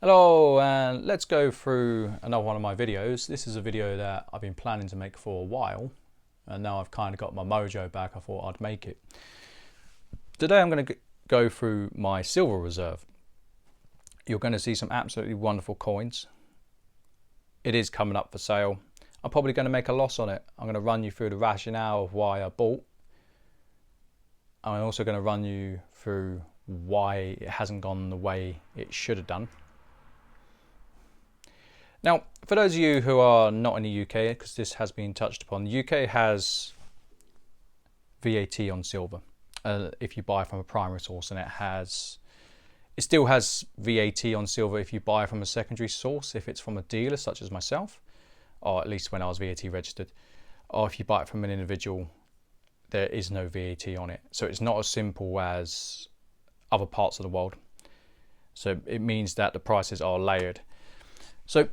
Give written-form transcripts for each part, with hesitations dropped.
Hello, and let's go through another one of my videos. This is a video that I've been planning to make for a while, and now I've kind of got my mojo back. I thought I'd make it. Today I'm going to go through my silver reserve. You're going to see some absolutely wonderful coins. It is coming up for sale. I'm probably going to make a loss on it. I'm going to run you through the rationale of why I bought. I'm also going to run you through why it hasn't gone the way it should have done. Now, for those of you who are not in the UK, because this has been touched upon, the UK has VAT on silver if you buy from a primary source, and it still has VAT on silver if you buy from a secondary source, if it's from a dealer such as myself, or at least when I was VAT registered, or if you buy it from an individual, there is no VAT on it. So it's not as simple as other parts of the world. So it means that the prices are layered. So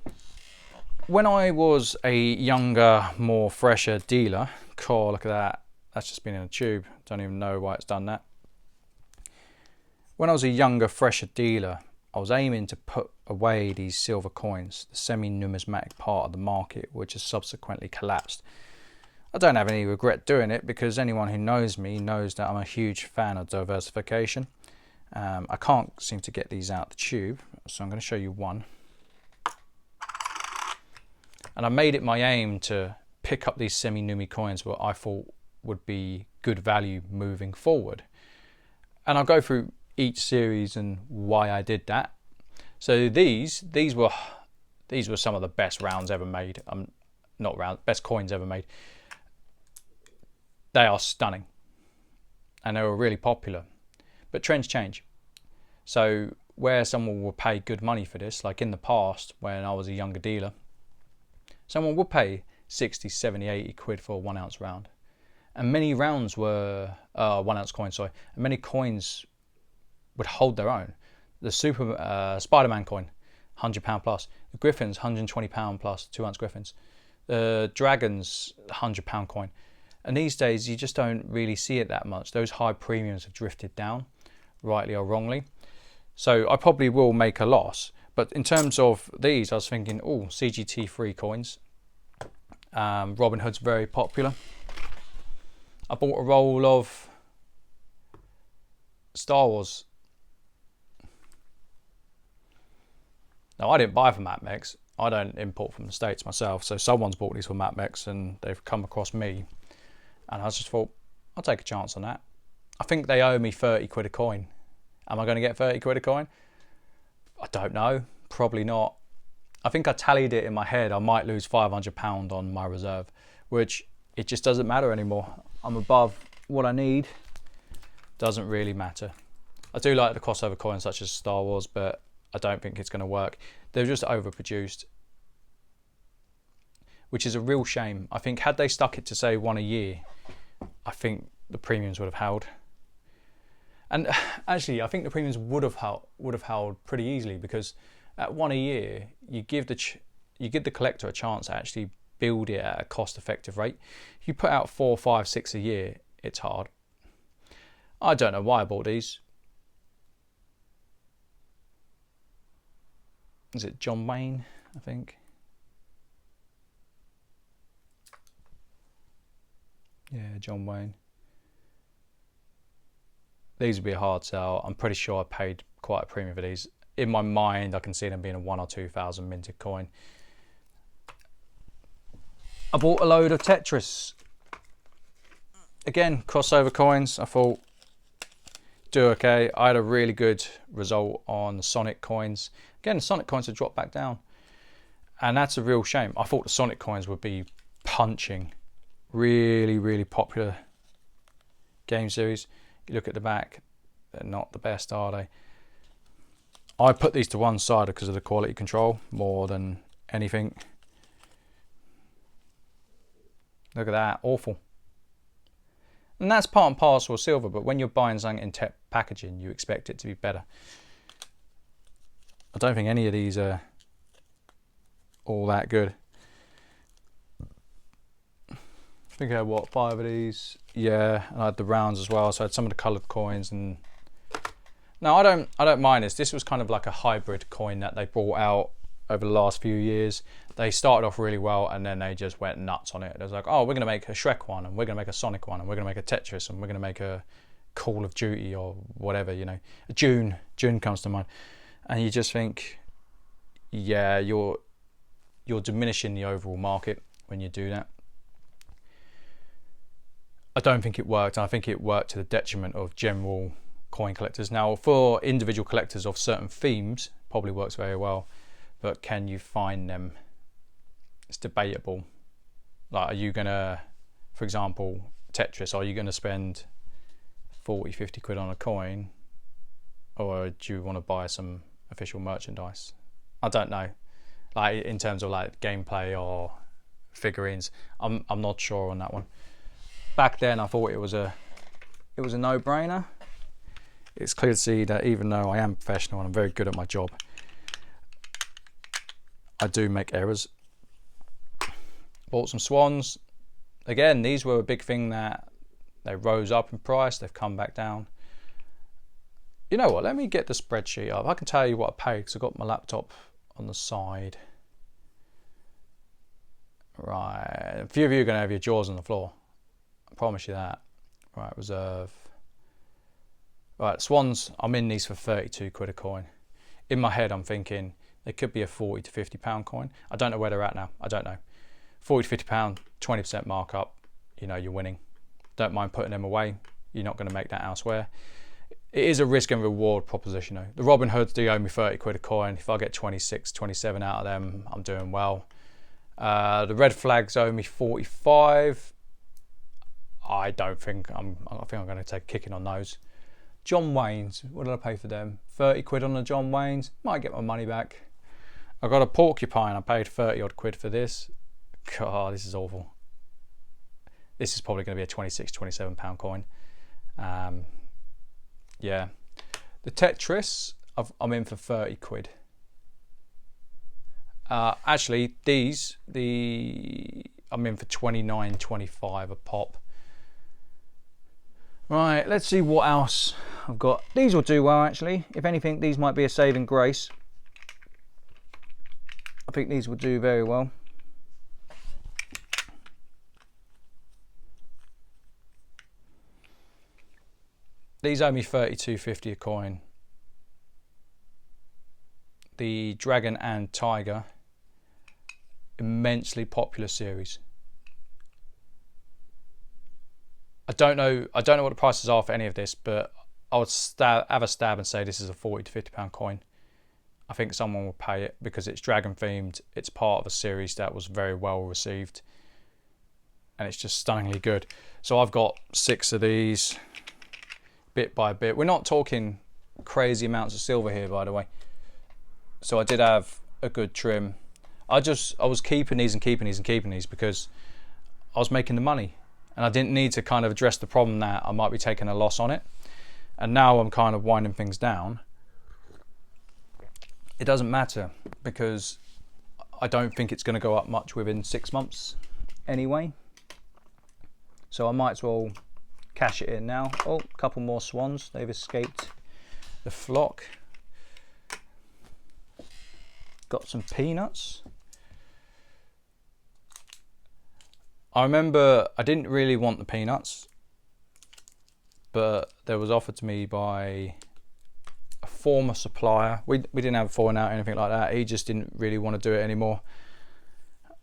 when I was a younger, more fresher dealer, cool, look at that, that's just been in a tube, don't even know why it's done that. When I was a younger, fresher dealer, I was aiming to put away these silver coins, the semi-numismatic part of the market, which has subsequently collapsed. I don't have any regret doing it, because anyone who knows me knows that I'm a huge fan of diversification. I can't seem to get these out the tube, so I'm going to show you one. And I made it my aim to pick up these semi-numi coins what I thought would be good value moving forward. And I'll go through each series and why I did that. So these were some of the best rounds ever made. Best coins ever made. They are stunning, and they were really popular. But trends change. So where someone will pay good money for this, like in the past when I was a younger dealer, someone would pay 60, 70, 80 quid for a 1 ounce round. And many rounds were 1 ounce coins, sorry. And many coins would hold their own. The Spider-Man coin, £100 plus. The Griffins, £120 plus, 2 ounce Griffins. The Dragons, £100 coin. And these days, you just don't really see it that much. Those high premiums have drifted down, rightly or wrongly. So I probably will make a loss. But in terms of these, I was thinking, oh, CGT-free coins. Robin Hood's very popular. I bought a roll of Star Wars. Now, I didn't buy from APMEX. I don't import from the States myself. So someone's bought these from APMEX and they've come across me. And I just thought, I'll take a chance on that. I think they owe me 30 quid a coin. Am I going to get 30 quid a coin? I don't know. Probably not. I think I tallied it in my head. I might lose £500 on my reserve, which it just doesn't matter anymore. I'm above what I need. Doesn't really matter. I do like the crossover coins such as Star Wars, but I don't think it's going to work. They're just overproduced, which is a real shame. I think had they stuck it to say one a year, I think the premiums would have held. And actually, I think the premiums would have held pretty easily, because at one a year, you give the collector a chance to actually build it at a cost-effective rate. If you put out 4, 5, 6 a year, it's hard. I don't know why I bought these. Is it John Wayne, I think? Yeah, John Wayne. These would be a hard sell. I'm pretty sure I paid quite a premium for these. In my mind, I can see them being a 1,000 or 2,000 minted coin. I bought a load of Tetris. Again, crossover coins. I thought, do okay. I had a really good result on the Sonic coins. Again, the Sonic coins have dropped back down. And that's a real shame. I thought the Sonic coins would be punching. Really, really popular game series. You look at the back, they're not the best, are they? I put these to one side because of the quality control more than anything. Look at that, awful. And that's part and parcel of silver, but when you're buying something in tech packaging, you expect it to be better. I don't think any of these are all that good. I think I had, what, 5 of these? Yeah, and I had the rounds as well, so I had some of the coloured coins and Now I don't mind this. This was kind of like a hybrid coin that they brought out over the last few years. They started off really well and then they just went nuts on it. It was like, oh, we're going to make a Shrek one, and we're going to make a Sonic one, and we're going to make a Tetris, and we're going to make a Call of Duty or whatever, you know. June comes to mind. And you just think, yeah, you're diminishing the overall market when you do that. I don't think it worked. I think it worked to the detriment of general coin collectors. Now, for individual collectors of certain themes, probably works very well. But can you find them? It's debatable. Like, are you gonna, for example, Tetris, are you gonna spend 40, 50 quid on a coin? Or do you want to buy some official merchandise? I don't know. Like, in terms of like gameplay or figurines, I'm not sure on that one. Back then I thought it was a no-brainer. It's clear to see that even though I am professional and I'm very good at my job, I do make errors. Bought some swans. Again, these were a big thing that they rose up in price. They've come back down. You know what? Let me get the spreadsheet up. I can tell you what I paid because I've got my laptop on the side. Right. A few of you are going to have your jaws on the floor. I promise you that. Right, reserve. Right, swans, I'm in these for 32 quid a coin. In my head, I'm thinking they could be a 40 to 50 pound coin. I don't know where they're at now. I don't know. 40 to 50 pound, 20% markup, you know, you're winning. Don't mind putting them away. You're not going to make that elsewhere. It is a risk and reward proposition though. The Robin Hoods do owe me 30 quid a coin. If I get 26, 27 out of them, I'm doing well. The red flags owe me 45. I think I'm going to take a kicking on those. John Wayne's, what did I pay for them? 30 quid on the John Wayne's. Might get my money back. I got a porcupine. I paid 30 odd quid for this. God, this is awful. This is probably going to be a 26, 27 pound coin. Yeah. The Tetris, I'm in for 30 quid. Actually, I'm in for 29, 25 a pop. Right, let's see what else I've got. These will do well, actually. If anything, these might be a saving grace. I think these will do very well. These owe me 32.50 a coin. The Dragon and Tiger, immensely popular series. I don't know what the prices are for any of this, but I would have a stab and say this is a 40 to 50 pound coin. I think someone will pay it because it's dragon themed. It's part of a series that was very well received, and it's just stunningly good. So I've got 6 of these, bit by bit. We're not talking crazy amounts of silver here, by the way. So I did have a good trim. I was keeping these and keeping these and keeping these because I was making the money. And I didn't need to kind of address the problem that I might be taking a loss on it. And now I'm kind of winding things down. It doesn't matter because I don't think it's going to go up much within 6 months anyway. So I might as well cash it in now. Oh, a couple more swans. They've escaped the flock. Got some peanuts. I remember I didn't really want the peanuts, but there was offered to me by a former supplier. We didn't have a falling out or anything like that. He just didn't really want to do it anymore.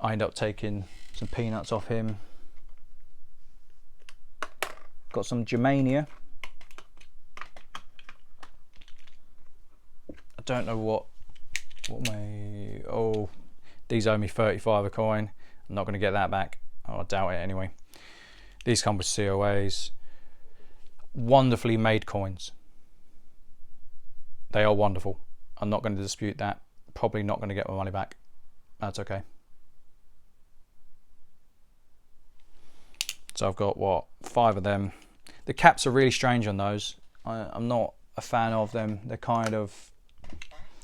I ended up taking some peanuts off him. Got some Germania. I don't know what these owe me 35 a coin. I'm not going to get that back. I doubt it anyway. These come with COAs. Wonderfully made coins. They are wonderful. I'm not going to dispute that. Probably not going to get my money back. That's okay. So I've got, 5 of them. The caps are really strange on those. I'm not a fan of them. They're kind of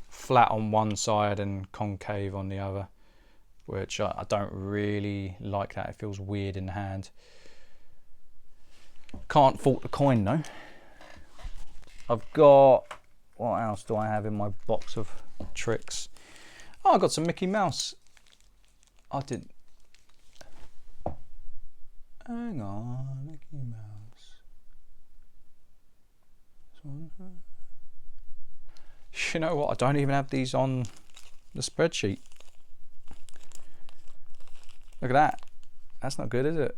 flat on one side and concave on the other, which I don't really like that. It feels weird in the hand. Can't fault the coin though. I've got What else do I have in my box of tricks? Oh, I got some Mickey Mouse. I didn't. Hang on, Mickey Mouse. This one. You know what? I don't even have these on the spreadsheet. Look at that. That's not good, is it?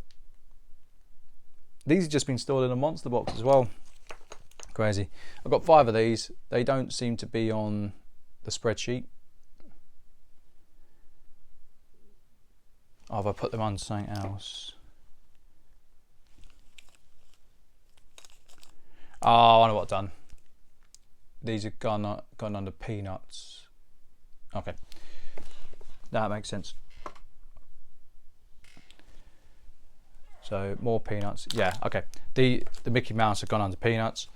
These have just been stored in a monster box as well. Crazy. I've got 5 of these. They don't seem to be on the spreadsheet. Oh, have I put them on something else? Oh, I know what I've done. These have gone under peanuts. Okay. That makes sense. So more peanuts. Yeah, okay. The Mickey Mouse have gone under peanuts.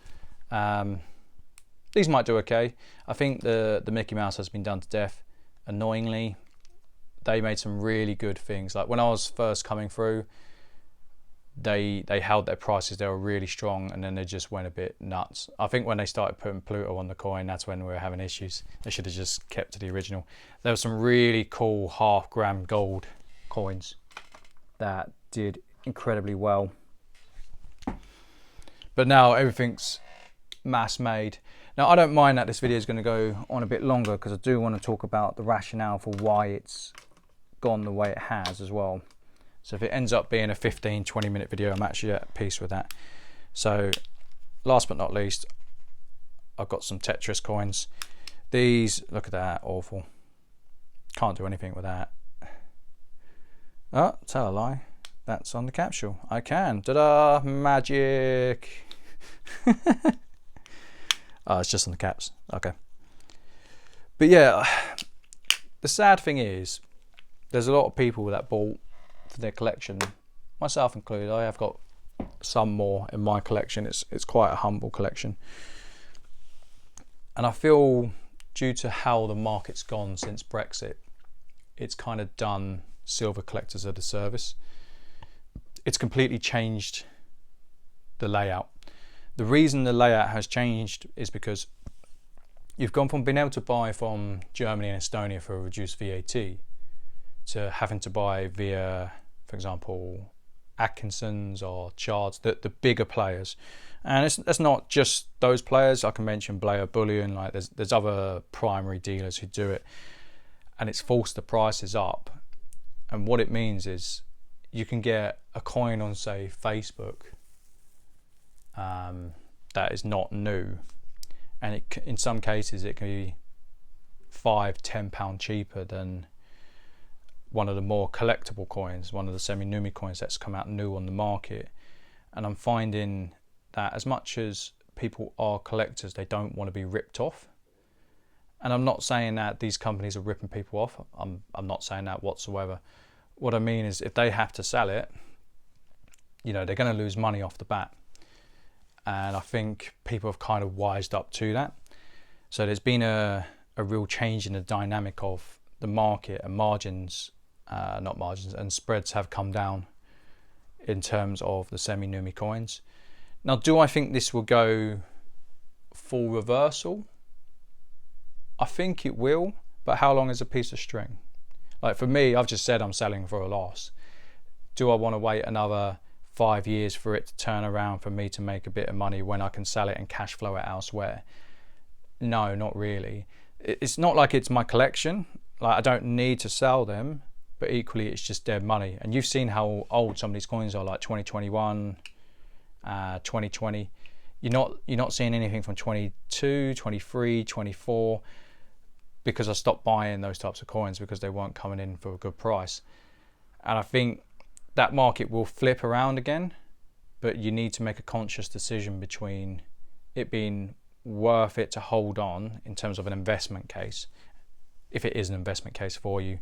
These might do okay. I think the Mickey Mouse has been done to death. Annoyingly, they made some really good things. Like when I was first coming through, they held their prices. They were really strong, and then they just went a bit nuts. I think when they started putting Pluto on the coin, that's when we were having issues. They should have just kept to the original. There were some really cool half-gram gold coins that did incredibly well. But now everything's mass made. Now I don't mind that this video is going to go on a bit longer, because I do want to talk about the rationale for why it's gone the way it has as well. So if it ends up being a 15-20 minute video, I'm actually at peace with that. So last but not least, I've got some Tetris coins. These, look at that, awful. Can't do anything with that. Oh, tell a lie. That's on the capsule. I can. Ta-da! Magic! Oh, it's just on the caps. Okay. But yeah, the sad thing is, there's a lot of people that bought for their collection, myself included. I have got some more in my collection. It's quite a humble collection. And I feel, due to how the market's gone since Brexit, it's kind of done silver collectors a disservice. It's completely changed the layout. The reason the layout has changed is because you've gone from being able to buy from Germany and Estonia for a reduced VAT to having to buy via, for example, Atkinson's or Chards, the bigger players. And it's not just those players. I can mention Bullion. Like there's other primary dealers who do it, and it's forced the prices up. And what it means is, you can get a coin on, say, Facebook that is not new, and in some cases it can be £5-10 cheaper than one of the more collectible coins, one of the semi-Numi coins that's come out new on the market. And I'm finding that as much as people are collectors, they don't want to be ripped off. And I'm not saying that these companies are ripping people off. I'm not saying that whatsoever. What I mean is, if they have to sell it, you know, they're going to lose money off the bat. And I think people have kind of wised up to that. So there's been a real change in the dynamic of the market, and margins, and spreads have come down in terms of the semi-Numi coins. Now, do I think this will go full reversal? I think it will, but how long is a piece of string? Like for me, I've just said I'm selling for a loss. Do I want to wait another 5 years for it to turn around for me to make a bit of money when I can sell it and cash flow it elsewhere? No, not really. It's not like it's my collection. Like I don't need to sell them, but equally it's just dead money. And you've seen how old some of these coins are, like 2021, 2020. You're not seeing anything from 22, 23, 24. Because I stopped buying those types of coins because they weren't coming in for a good price. And I think that market will flip around again, but you need to make a conscious decision between it being worth it to hold on in terms of an investment case, if it is an investment case for you,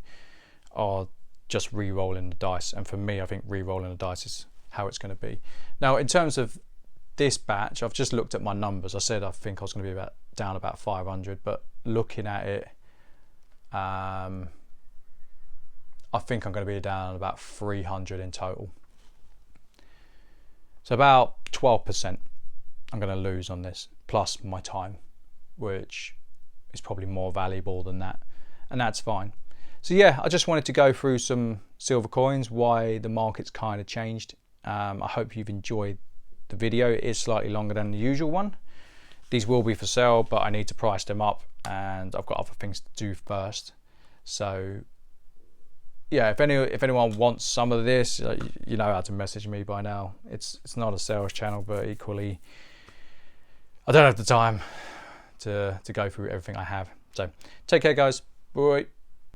or just re-rolling the dice. And for me, I think re-rolling the dice is how it's going to be. Now, in terms of this batch, I've just looked at my numbers. I said I think I was going to be down about 500, but looking at it, I think I'm going to be down about 300 in total. So about 12% I'm going to lose on this, plus my time. which is probably more valuable than that, and that's fine. So yeah, I just wanted to go through some silver coins, why the market's kind of changed. I hope you've enjoyed the video. It is slightly longer than the usual one. These will be for sale, but I need to price them up, and I've got other things to do first. So yeah, if anyone wants some of this, you know how to message me by now. It's not a sales channel, but equally, I don't have the time to go through everything I have. So take care, guys. Bye.